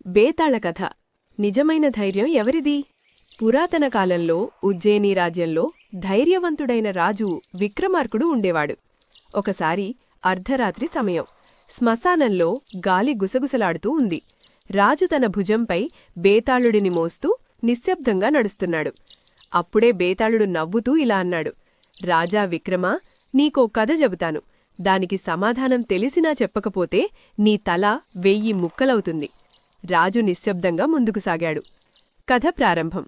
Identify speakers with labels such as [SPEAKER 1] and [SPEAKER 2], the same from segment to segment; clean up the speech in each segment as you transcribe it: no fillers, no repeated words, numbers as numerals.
[SPEAKER 1] బేతాళ కథ. నిజమైన ధైర్యం ఎవరిది? పురాతన కాలంలో ఉజ్జయిని రాజ్యంలో ధైర్యవంతుడైన రాజు విక్రమార్కుడు ఉండేవాడు. ఒకసారి అర్ధరాత్రి సమయం. శ్మశానంలో గాలి గుసగుసలాడుతూ ఉంది. రాజు తన భుజంపై బేతాళుడిని మోస్తూ నిశ్శబ్దంగా నడుస్తున్నాడు. అప్పుడే బేతాళుడు నవ్వుతూ ఇలా అన్నాడు, రాజా విక్రమా, నీకో కథ చెబుతాను. దానికి సమాధానం తెలిసినా చెప్పకపోతే నీ తల 1000 ముక్కలవుతుంది. రాజు నిశ్శబ్దంగా ముందుకు సాగాడు. కథ ప్రారంభం.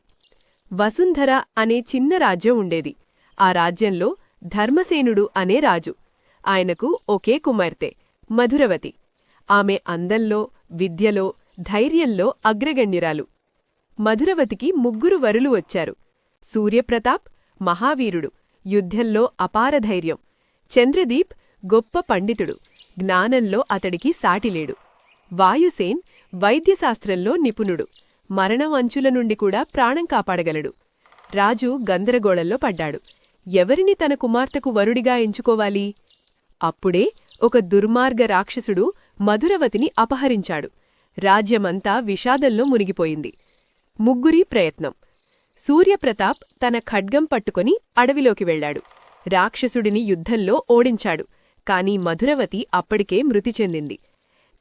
[SPEAKER 1] వసుంధర అనే చిన్న రాజ్యం ఉండేది. ఆ రాజ్యంలో ధర్మసేనుడు అనే రాజు. ఆయనకు ఒకే కుమార్తె మధురవతి. ఆమె అందంలో, విద్యలో, ధైర్యంలో అగ్రగణ్యురాలు. మధురవతికి 3 వరులు వచ్చారు. సూర్యప్రతాప్ మహావీరుడు, యుద్ధంలో అపార ధైర్యం. చంద్రదీప్ గొప్ప పండితుడు, జ్ఞానంలో అతడికి సాటిలేడు. వాయుసేన్ వైద్యశాస్త్రంలో నిపుణుడు, మరణం అంచుల నుండి కూడా ప్రాణం కాపాడగలడు. రాజు గందరగోళంలో పడ్డాడు. ఎవరిని తన కుమార్తెకు వరుడిగా ఎంచుకోవాలి? అప్పుడే ఒక దుర్మార్గ రాక్షసుడు మధురవతిని అపహరించాడు. రాజ్యమంతా విషాదంలో మునిగిపోయింది. 3 ప్రయత్నం. సూర్యప్రతాప్ తన ఖడ్గం పట్టుకొని అడవిలోకి వెళ్లాడు. రాక్షసుడిని యుద్ధంలో ఓడించాడు. కాని మధురవతి అప్పటికే మృతి చెందింది.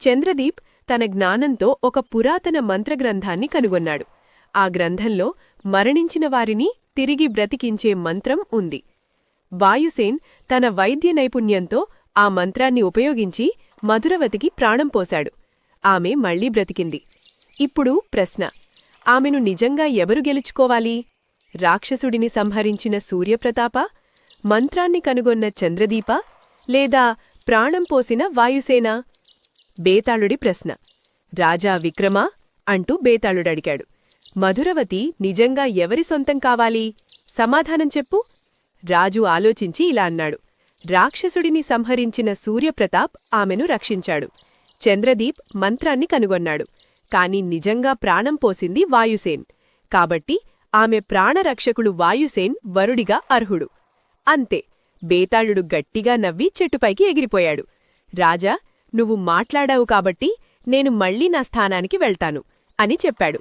[SPEAKER 1] చంద్రదీప్ తన జ్ఞానంతో ఒక పురాతన మంత్రగ్రంథాన్ని కనుగొన్నాడు. ఆ గ్రంథంలో మరణించిన వారిని తిరిగి బ్రతికించే మంత్రం ఉంది. వాయుసేన్ తన వైద్య నైపుణ్యంతో ఆ మంత్రాన్ని ఉపయోగించి మధురవతికి ప్రాణం పోశాడు. ఆమె మళ్లీ బ్రతికింది. ఇప్పుడు ప్రశ్న, ఆమెను నిజంగా ఎవరు గెలుచుకోవాలి? రాక్షసుడిని సంహరించిన సూర్యప్రతాపా, మంత్రాన్ని కనుగొన్న చంద్రదీపా, లేదా ప్రాణం పోసిన వాయుసేనా? బేతాళుడి ప్రశ్న. రాజా విక్రమా అంటూ బేతాళుడడిగాడు, మధురవతి నిజంగా ఎవరి సొంతం కావాలి? సమాధానం చెప్పు. రాజు ఆలోచించి ఇలా అన్నాడు, రాక్షసుడిని సంహరించిన సూర్యప్రతాప్ ఆమెను రక్షించాడు. చంద్రదీప్ మంత్రాన్ని కనుగొన్నాడు. కాని నిజంగా ప్రాణం పోసింది వాయుసేన్. కాబట్టి ఆమె ప్రాణరక్షకుడు వాయుసేన్ వరుడిగా అర్హుడు. అంతే. బేతాళుడు గట్టిగా నవ్వి చెట్టుపైకి ఎగిరిపోయాడు. రాజా, నువ్వు మాట్లాడావు కాబట్టి నేను మళ్లీ నా స్థానానికి వెళ్తాను అని చెప్పాడు.